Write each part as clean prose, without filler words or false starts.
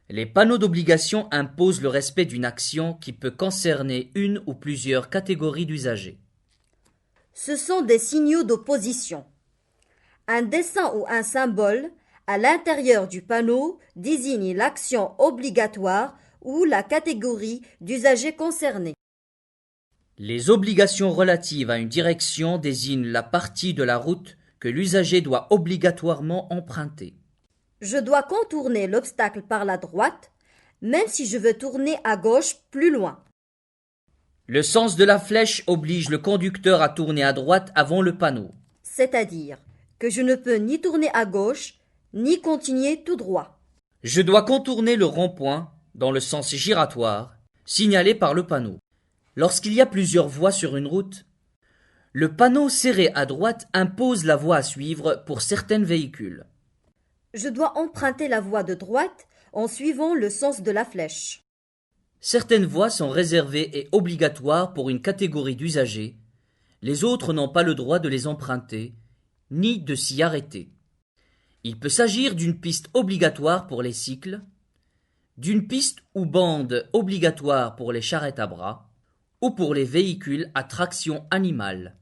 Les panneaux d'obligation imposent le respect d'une action qui peut concerner une ou plusieurs catégories d'usagers. Ce sont des signaux d'opposition. Un dessin ou un symbole à l'intérieur du panneau désigne l'action obligatoire ou la catégorie d'usagers concernés. Les obligations relatives à une direction désignent la partie de la route que l'usager doit obligatoirement emprunter. Je dois contourner l'obstacle par la droite, même si je veux tourner à gauche plus loin. Le sens de la flèche oblige le conducteur à tourner à droite avant le panneau. C'est-à-dire que je ne peux ni tourner à gauche, ni continuer tout droit. Je dois contourner le rond-point dans le sens giratoire, signalé par le panneau. Lorsqu'il y a plusieurs voies sur une route, le panneau serré à droite impose la voie à suivre pour certains véhicules. Je dois emprunter la voie de droite en suivant le sens de la flèche. Certaines voies sont réservées et obligatoires pour une catégorie d'usagers. Les autres n'ont pas le droit de les emprunter, ni de s'y arrêter. Il peut s'agir d'une piste obligatoire pour les cycles, d'une piste ou bande obligatoire pour les charrettes à bras, ou pour les véhicules à traction animale.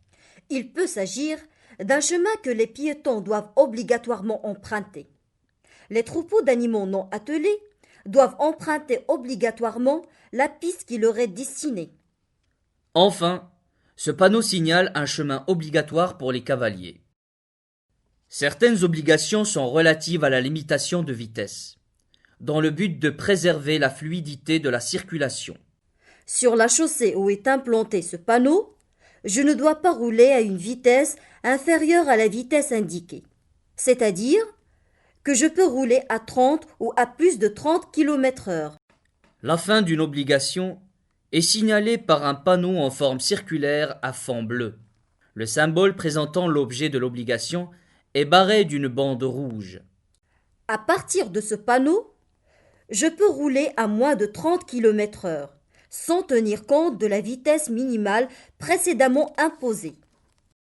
Il peut s'agir d'un chemin que les piétons doivent obligatoirement emprunter. Les troupeaux d'animaux non attelés doivent emprunter obligatoirement la piste qui leur est destinée. Enfin, ce panneau signale un chemin obligatoire pour les cavaliers. Certaines obligations sont relatives à la limitation de vitesse, dans le but de préserver la fluidité de la circulation. Sur la chaussée où est implanté ce panneau, je ne dois pas rouler à une vitesse inférieure à la vitesse indiquée. C'est-à-dire que je peux rouler à 30 ou à plus de 30 km/h. La fin d'une obligation est signalée par un panneau en forme circulaire à fond bleu. Le symbole présentant l'objet de l'obligation est barré d'une bande rouge. À partir de ce panneau, je peux rouler à moins de 30 km/h, sans tenir compte de la vitesse minimale précédemment imposée.